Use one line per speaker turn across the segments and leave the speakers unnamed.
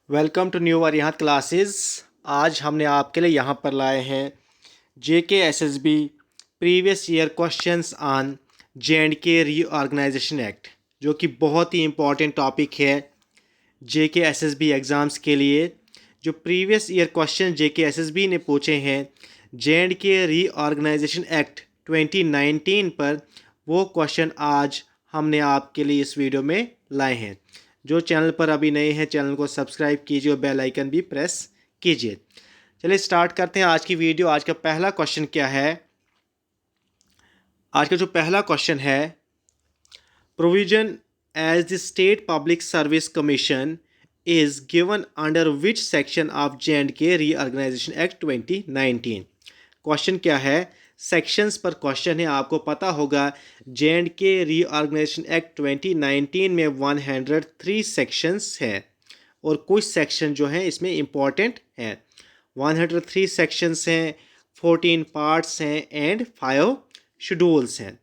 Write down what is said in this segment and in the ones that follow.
Welcome to new वरियात classes. आज हमने आपके लिए यहाँ पर लाए हैं JKSSB previous year questions on J&K reorganisation act, जो कि बहुत ही इम्पोर्टेंट टॉपिक है JKSSB एग्ज़ाम्स के लिए। जो प्रीवियस ईयर क्वेश्चन JKSSB ने पूछे हैं J&K रीऑर्गेनाइजेशन एक्ट 2019 पर, वो क्वेश्चन आज हमने आपके लिए इस वीडियो में लाए हैं। जो चैनल पर अभी नए हैं, चैनल को सब्सक्राइब कीजिए और बेल आइकन भी प्रेस कीजिए। चलिए स्टार्ट करते हैं आज की वीडियो। आज का पहला क्वेश्चन क्या है? आज का जो पहला क्वेश्चन है, provision as the state public service commission is given under which section of J&K reorganisation act 2019। Question क्या है? सेक्शंस पर क्वेश्चन है। आपको पता होगा J&K रीऑर्गेनाइजेशन एक्ट 2019 में 103 सेक्शंस है और कुछ सेक्शन जो हैं इसमें इम्पॉर्टेंट हैं। 103 सेक्शंस हैं, 14 पार्ट्स हैं एंड 5 शेड्यूल्स हैं।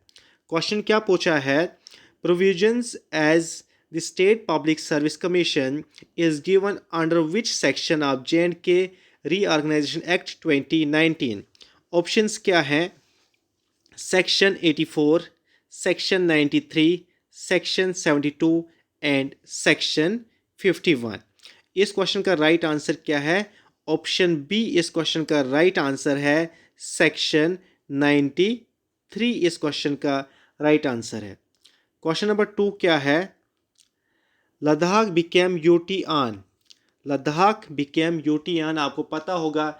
क्वेश्चन क्या पूछा है? Provisions as the state public service commission is given under which section of J&K reorganisation act 2019। Options क्या हैं? Section 84, section 93, section 72 and section 51। इस क्वेश्चन का राइट आंसर क्या है? ऑप्शन बी इस क्वेश्चन का राइट आंसर है। सेक्शन 93 इस क्वेश्चन का राइट आंसर है। क्वेश्चन नंबर 2 क्या है? Ladakh became UT on. Ladakh became UT on, आपको पता होगा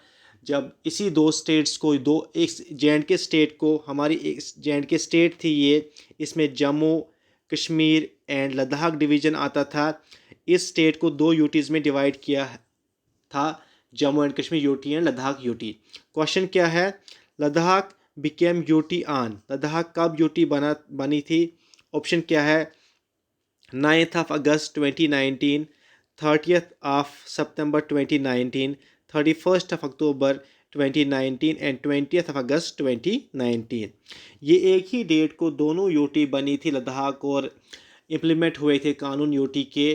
जब इसी दो स्टेट्स को, एक J&K स्टेट को, हमारी एक J&K स्टेट थी ये, इसमें जम्मू कश्मीर एंड लद्दाख डिवीज़न आता था। इस स्टेट को दो यूटीज़ में डिवाइड किया था, Jammu and Kashmir UT and Ladakh UT. Question क्या है? Ladakh became UT on, Ladakh कब यूटी बनी थी? ऑप्शन क्या है? 9th of August 2019, 30th of September 2019, 31st of October 2019 and 20th of August 2019। ये एक ही डेट को दोनों यूटी बनी थी लद्दाख और इम्प्लीमेंट हुए थे कानून यूटी के।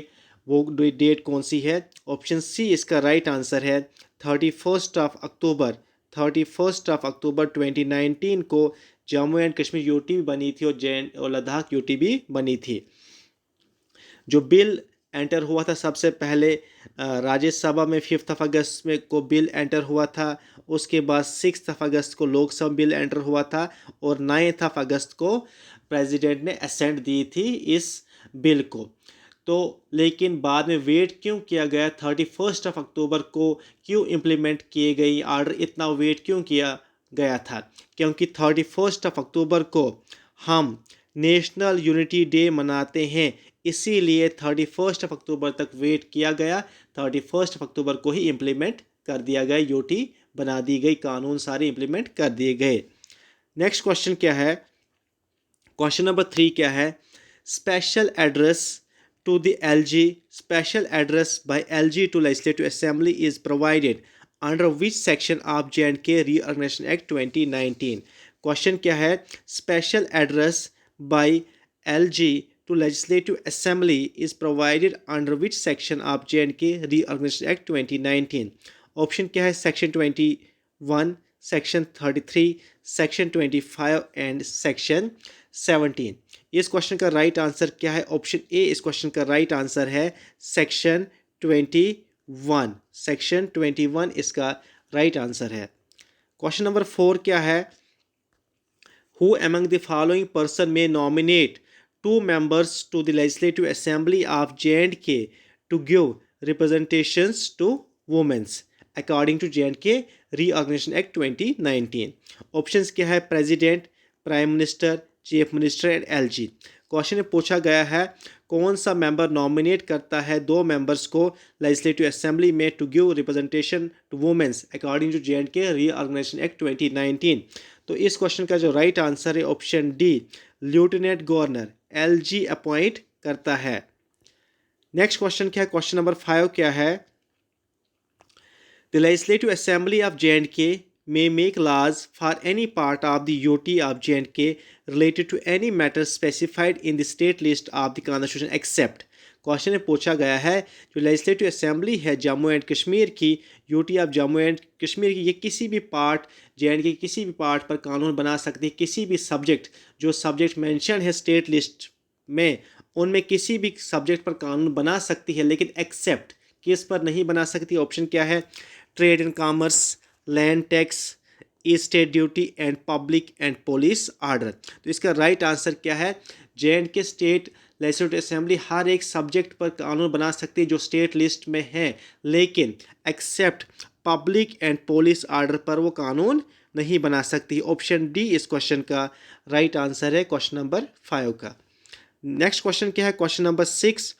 वो डेट कौन सी है? ऑप्शन सी इसका राइट आंसर है। 31st of October 2019 को जम्मू एंड कश्मीर यूटी भी बनी थी और लद्दाख यूटी भी बनी थी। जो बिल एंटर हुआ था सबसे पहले राज्यसभा में 5 अगस्त में को बिल एंटर हुआ था। उसके बाद 6 अगस्त को लोकसभा बिल एंटर हुआ था और 9 अगस्त को प्रेसिडेंट ने असेंट दी थी इस बिल को। तो लेकिन बाद में वेट क्यों किया गया? 31 अक्टूबर को क्यों इम्प्लीमेंट किए गई ऑर्डर? इतना वेट क्यों किया गया था? क्योंकि 31 अक्टूबर को हम नेशनल यूनिटी डे मनाते हैं, इसीलिए 31 अक्टूबर तक वेट किया गया। 31 अक्टूबर को ही इम्प्लीमेंट कर दिया गया, यूटी बना दी गई, कानून सारे इम्प्लीमेंट कर दिए गए। नेक्स्ट क्वेश्चन क्या है? क्वेश्चन नंबर 3 क्या है? Special address to the LG, special address by LG to legislative assembly is provided under which section of J&K reorganisation act 2019। Question क्या है? Special address by LG to Legislative Assembly is provided under which section of J&K Reorganization Act 2019? Option क्या है? Section 21, section 33, section 25 and section 17। इस question का right answer क्या है? Option ए इस question का राइट आंसर है। सेक्शन 21, सेक्शन 21 इसका राइट आंसर है। क्वेश्चन नंबर 4 क्या है? Who among the following person may nominate two members to the Legislative Assembly of J&K to give representations to women according to J&K Reorganization Act 2019? Options क्या है? President, prime minister, chief minister and LG। Question में पूछा गया है कौन सा member nominate करता है दो मेंबर्स को लेजिस्लेटिव असेंबली में to give representation to women's according to J&K reorganisation act 2019। तो इस क्वेश्चन का जो राइट आंसर है option D, lieutenant governor LG appoint करता है। नेक्स्ट क्वेश्चन क्या है? क्वेश्चन नंबर 5 क्या है? The legislative assembly of J&K may make laws for any part of the UT of J&K related to any matter specified in the state list of the Constitution except। Question में पूछा गया है जो legislative assembly है Jammu and Kashmir की, UT of Jammu and Kashmir की, ये किसी भी पार्ट जे.एंड.के किसी भी पार्ट पर कानून बना सकती है। किसी भी सब्जेक्ट, जो सब्जेक्ट मेंशन है स्टेट लिस्ट में, उनमें किसी भी सब्जेक्ट पर कानून बना सकती है, लेकिन एक्सेप्ट किस पर नहीं बना सकती। ऑप्शन क्या है? Trade and commerce, land tax, state duty and public and police order. तो इसका राइट आंसर क्या है? जे.एंड.के स्टेट लेजिस्लेटिव असेंबली हर एक सब्जेक्ट पर कानून बना सकती है जो स्टेट लिस्ट में है, लेकिन except public and police order पर वो कानून नहीं बना सकती। ऑप्शन डी इस क्वेश्चन का राइट आंसर है, क्वेश्चन नंबर 5 का। नेक्स्ट क्वेश्चन क्या है? Question number 6,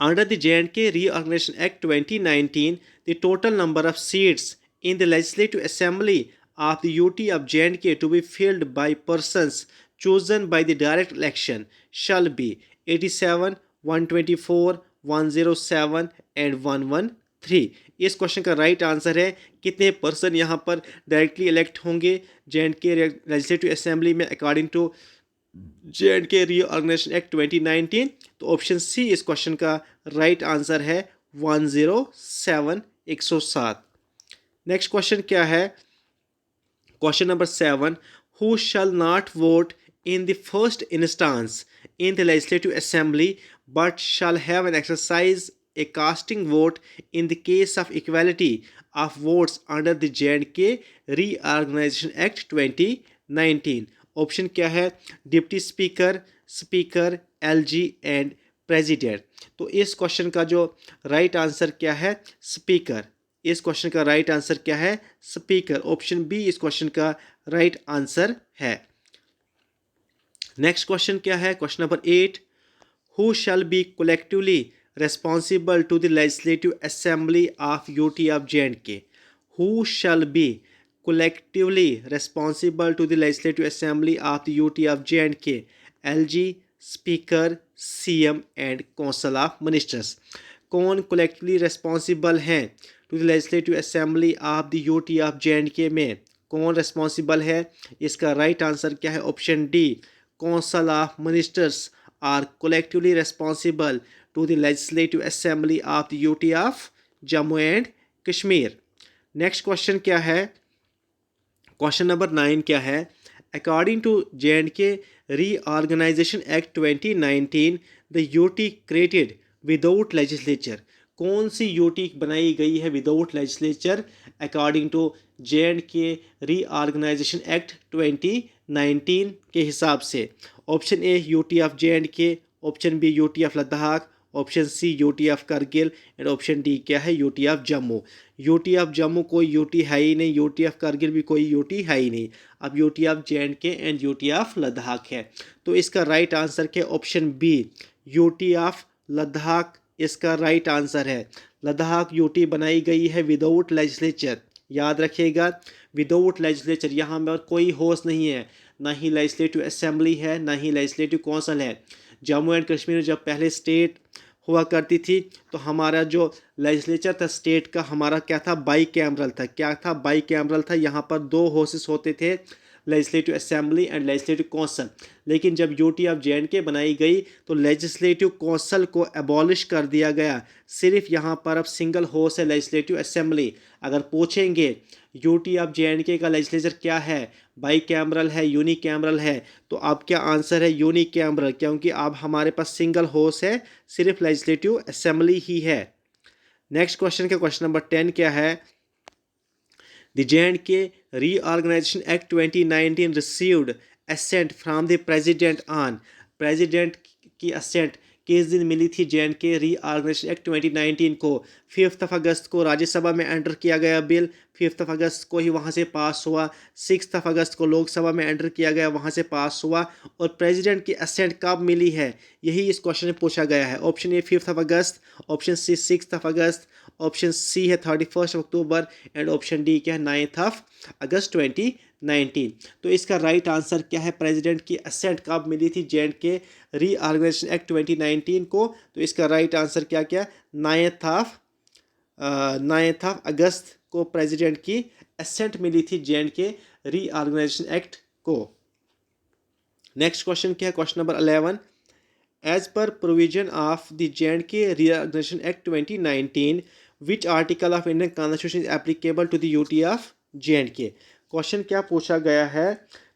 under the J&K Reorganization Act 2019, the total number of seats in the Legislative Assembly of the UT of J&K to be filled by persons chosen by the direct election shall be 87, 124, 107 and 113। इस question का right answer है कितने person यहाँ पर directly elect होंगे J&K legislative assembly में according to J&K reorganisation act 2019। तो option C इस क्वेश्चन का राइट आंसर है 107, 107। नेक्स्ट क्वेश्चन क्या है? Question number 7, who shall not vote in the first instance in the legislative assembly but shall have an exercise a casting vote in the case of equality of votes under the J&K Reorganization Act 2019। Option क्या है? Deputy speaker, speaker, LG and president. तो इस question का जो right answer क्या है? Speaker. इस question का राइट आंसर क्या है? स्पीकर। ऑप्शन बी इस क्वेश्चन का राइट आंसर है। नेक्स्ट क्वेश्चन क्या है? Question number 8, who shall be collectively responsible to the Legislative Assembly of UT of J&K? Who shall be collectively responsible to the Legislative Assembly of the UT of J&K? LG, Speaker, CM and Council of Ministers। कौन collectively responsible हैं to the Legislative Assembly of the UT of J&K में? कौन responsible है? इसका right answer क्या है? Option D, Council of Ministers are collectively responsible to the Legislative Assembly of the UT of Jammu and Kashmir। Next question क्या है? Question number 9 क्या है? According to J&K Reorganization Act 2019, the UT created without legislature। कौन सी UT बनाई गई है without legislature according to J&K reorganisation act 2019 के हिसाब से? Option A UT of J&K, option B UT of Ladakh, option C UT of Kargil and option D क्या है? UT of Jammu. UT of Jammu कोई यूटी है ही नहीं, यूटी ऑफ करगिल भी कोई यूटी है ही नहीं। अब UT of J&K and UT of Ladakh है। तो इसका राइट आंसर क्या? Option B, UT of Ladakh इसका राइट आंसर है। लद्दाख यूटी बनाई गई है विदाउट लेजिस्लेचर। याद रखिएगा, विदाउट लेजिस्लेचर। यहाँ पर कोई होश नहीं है, ना ही लेजिस्लेटिव असेंबली है, ना ही लेजिस्लेटिव काउंसिल है। जम्मू एंड कश्मीर जब पहले स्टेट हुआ करती थी तो हमारा जो लेजिस्लेचर था स्टेट का, हमारा क्या था? बाई कैमरल था। क्या था? बाई कैमरल था। यहाँ पर दो हाउसेस होते थे, legislative assembly and legislative council. लेकिन जब यूटी ऑफ J&K बनाई गई तो लेजिस्लेटिव काउंसिल को एबॉलिश कर दिया गया। सिर्फ यहाँ पर अब सिंगल हाउस है, लेजिस्लेटिव असेंबली। अगर पूछेंगे यूटी ऑफ J&K का लेजिस्लेचर क्या है, बाई कैमरल है, यूनी कैमरल है, तो अब क्या आंसर है? यूनी कैमरल, क्योंकि अब हमारे पास सिंगल हाउस है, सिर्फ लेजिस्लेटिव असेंबली ही है। नेक्स्ट क्वेश्चन का क्वेश्चन नंबर 10 क्या है? The J&K Reorganization Act 2019 received assent from the President on। President की assent किस दिन मिली थी J&K Reorganization Act 2019 को? 5 अगस्त को राज्यसभा में एंटर किया गया बिल, 5 अगस्त को ही वहाँ से पास हुआ। 6 अगस्त को लोकसभा में एंटर किया गया, वहाँ से पास हुआ। और प्रेसिडेंट की असेंट कब मिली है, यही इस क्वेश्चन में पूछा गया है। Option A 5 August, option C 6 August, option C है 31 अक्टूबर एंड ऑप्शन डी क्या है? 9 अगस्त 2019। तो इसका राइट आंसर क्या है? प्रेसिडेंट की असेंट कब मिली थी J&K रीऑर्गेनाइजेशन एक्ट 2019 को? तो इसका राइट आंसर क्या क्या? 9 अगस्त को प्रेसिडेंट की असेंट मिली थी J&K रीऑर्गेनाइजेशन एक्ट को। नेक्स्ट क्वेश्चन क्या है? Question number 11, As per provision of the J&K Reorganization Act 2019, which article of Indian Constitution is applicable to the UT of J&K? Question क्या पूछा गया है?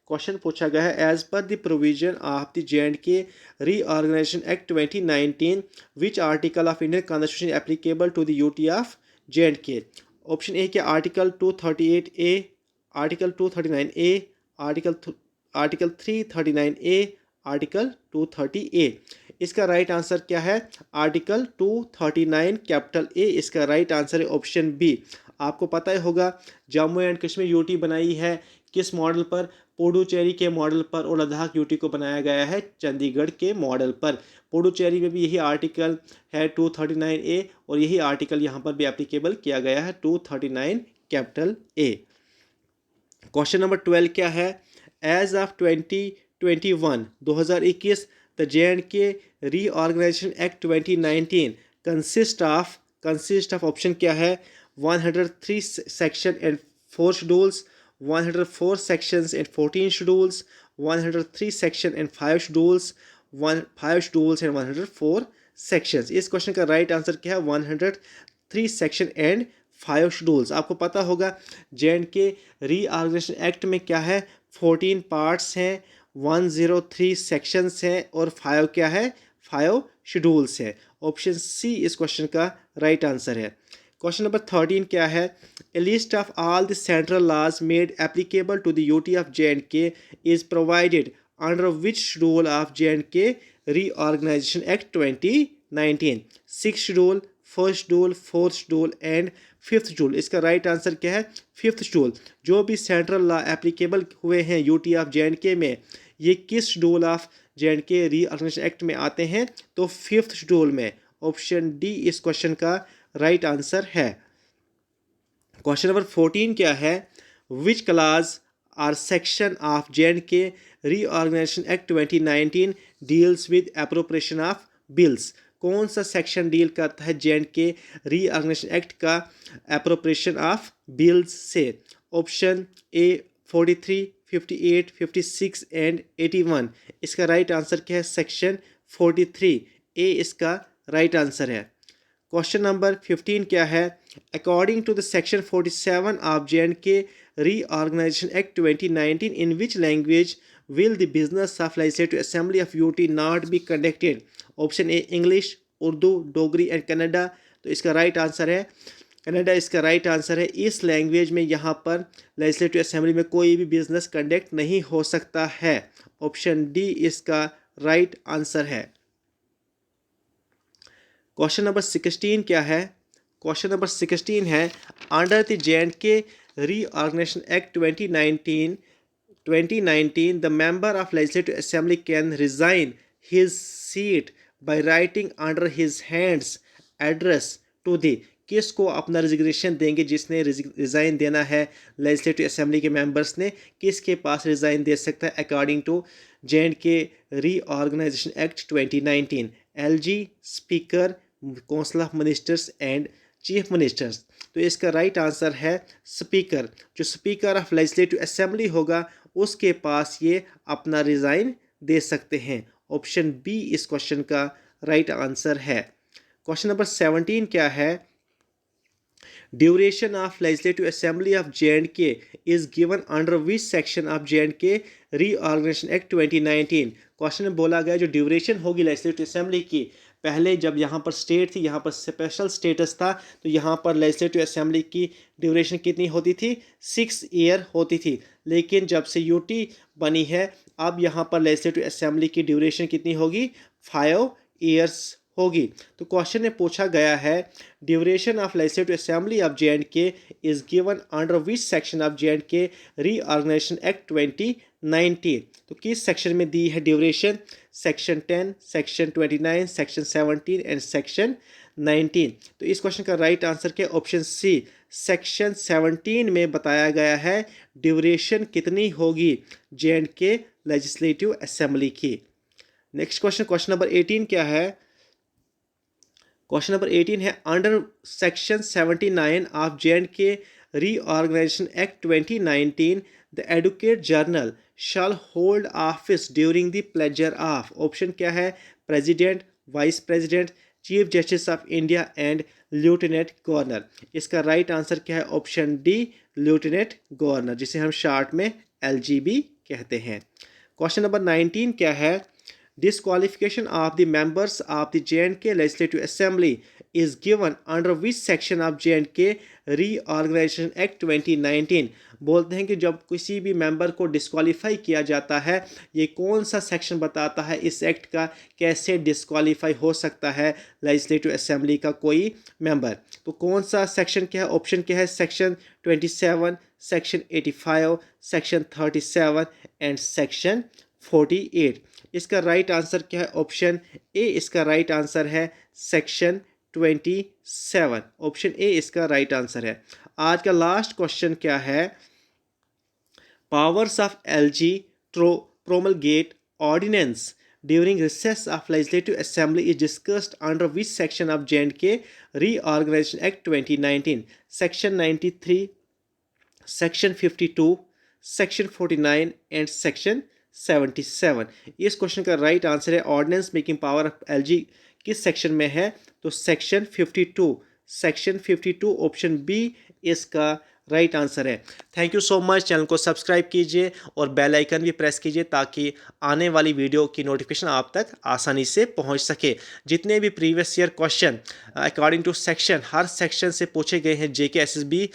क्वेश्चन पूछा गया है as per the provision of the J&K Reorganization Act 2019, which article of Indian Constitution is applicable to the UT of J&K? Option A क्या article 238A, article 239A, article 339A, article 230A। इसका right answer क्या है? Article 239 capital A इसका right answer है option B. आपको पता ही होगा Jammu and Kashmir UT बनाई है किस मॉडल पर? पुडुचेरी के मॉडल पर, और लद्दाख यूटी को बनाया गया है चंडीगढ़ के मॉडल पर। पुडुचेरी में भी यही आर्टिकल है 239A और यही आर्टिकल यहाँ पर भी एप्लीकेबल किया गया है 239 कैपिटल ए। क्वेश्चन नंबर 12 क्या है? As of 2021 the J&K Reorganization Act 2019 consist of option क्या है? 103 section and 4 schedules, 104 sections and 14 schedules, 103 section and 5 schedules, 5 schedules and 104 sections. इस क्वेश्चन का राइट आंसर क्या है? 103 सेक्शन एंड 5 शेड्यूल्स। आपको पता होगा J&K रीऑर्गेनाइजेशन एक्ट में क्या है? 14 पार्ट्स हैं, 103 सेक्शंस हैं और 5 क्या है? 5 शेड्यूल्स हैं। ऑप्शन सी इस क्वेश्चन का राइट आंसर है। क्वेश्चन नंबर 13 क्या है? A list of all the central laws made applicable to the UT of J&K is provided under which schedule of J&K reorganisation act 2019? 6 schedule, 1st schedule, 4th schedule and 5th schedule. इसका right answer क्या है? 5th schedule. जो भी central law applicable हुए हैं UT of J&K में, ये किस schedule of J&K reorganisation act में आते हैं? तो 5th शेड्यूल में। ऑप्शन डी इस क्वेश्चन का राइट आंसर है। क्वेश्चन नंबर 14 क्या है? Which clause or section of J&K reorganisation act 2019 deals with appropriation of bills? कौन सा सेक्शन डील करता है J&K रीऑर्गेनाइजेशन एक्ट का एप्रोप्रिएशन ऑफ बिल्स से? Option A 43, 58, 56 and 81। इसका राइट आंसर क्या है? सेक्शन 43 ए इसका राइट आंसर है। क्वेश्चन नंबर 15 क्या है? According to the section 47 of J&K reorganisation act 2019 in which language will the business of legislative assembly of UT not be conducted? Option A English, Urdu, Dogri and Kannada. तो इसका right answer है कन्नडा इसका right answer है। इस language में यहाँ पर legislative assembly में कोई भी बिजनेस कंडक्ट नहीं हो सकता है। ऑप्शन डी इसका राइट आंसर है। क्वेश्चन नंबर 16 क्या है? क्वेश्चन नंबर 16 है under the J&K reorganisation act 2019 the member of legislative assembly can resign his seat by writing under his hands address to the। किसको अपना रिजिग्नेशन देंगे? जिसने resign देना है लेजिस्लेटिव असेंबली के मेंबर्स ने, किसके पास रिज़ाइन दे सकता है according to J&K reorganisation act 2019? LG, speaker, council of ministers and chief ministers. तो इसका राइट आंसर है स्पीकर। जो स्पीकर ऑफ लेजिस्लेटिव असेंबली होगा उसके पास ये अपना रिज़ाइन दे सकते हैं। ऑप्शन बी इस क्वेश्चन का राइट आंसर है। क्वेश्चन नंबर 17 क्या है? Duration of legislative assembly of J&K is given under which section of J&K reorganisation act 2019? Question में बोला गया जो ड्यूरेशन होगी लेजिस्लेटिव असेंबली की, पहले जब यहाँ पर स्टेट थी, यहाँ पर स्पेशल स्टेटस था, तो यहाँ पर लेजिस्लेटिव असेंबली की ड्यूरेशन कितनी होती थी? 6 ईयर होती थी। लेकिन जब से यूटी बनी है अब यहाँ पर लेजिस्लेटिव असेंबली की ड्यूरेशन कितनी होगी? 5 ईयर्स होगी। तो क्वेश्चन में पूछा गया है duration of legislative assembly of J&K is given under which section of J&K reorganisation act 2019? तो किस सेक्शन में दी है duration? Section 10, section 29, section 17 and section 19। तो इस क्वेश्चन का राइट आंसर क्या? ऑप्शन सी सेक्शन 17 में बताया गया है ड्यूरेशन कितनी होगी J&K लेजिस्लेटिव असेंबली की। नेक्स्ट क्वेश्चन, क्वेश्चन नंबर 18 क्या है? क्वेश्चन नंबर 18 है under section 79 of J&K Reorganization Act 2019, the Educate Journal shall hold office during the pleasure of. Option क्या है? President, vice president, chief justice of India and lieutenant governor. इसका right answer क्या है? Option D, lieutenant governor, जिसे हम short में LGB कहते हैं। क्वेश्चन नंबर 19 क्या है? Disqualification of the members of the J&K Legislative Assembly is given under which section of J&K Reorganization Act 2019? बोलते हैं कि जब किसी भी मेंबर को डिस्क्वालीफाई किया जाता है, ये कौन सा सेक्शन बताता है इस एक्ट का, कैसे डिस्क्वालीफाई हो सकता है लेजिस्लेटिव असेंबली का कोई मेंबर। तो कौन सा सेक्शन क्या है? ऑप्शन क्या है? Section 27, section 85, section 37 and section 48। इसका राइट आंसर क्या है? ऑप्शन ए इसका राइट आंसर है, सेक्शन 27। ऑप्शन ए इसका राइट आंसर है। आज का लास्ट क्वेश्चन क्या है? Powers of LG promulgate ordinance during recess of Legislative Assembly is discussed under which section of J&K Reorganization Act 2019? Section 93, section 52, section 49 and section 77। इस question का right answer है ordinance making power of LG किस section में है? तो section 52। Section 52 option B इसका right answer है। Thank you so much. Channel को सब्सक्राइब कीजिए और बेल आइकन भी प्रेस कीजिए ताकि आने वाली वीडियो की नोटिफिकेशन आप तक आसानी से पहुंच सके। जितने भी previous year question according to section, हर सेक्शन से पूछे गए हैं JK SSB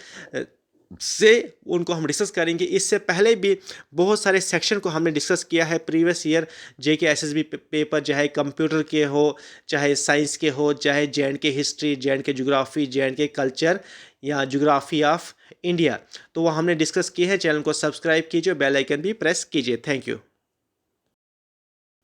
से, उनको हम डिस्कस करेंगे। इससे पहले भी बहुत सारे सेक्शन को हमने डिस्कस किया है previous year JK SSB paper, चाहे कंप्यूटर के हो, चाहे साइंस के हो, चाहे J&K history, J&K geography, J&K culture या ज्योग्राफी ऑफ इंडिया, तो वह हमने डिस्कस किए हैं। चैनल को सब्सक्राइब कीजिए, बेल आइकन भी प्रेस कीजिए। Thank you.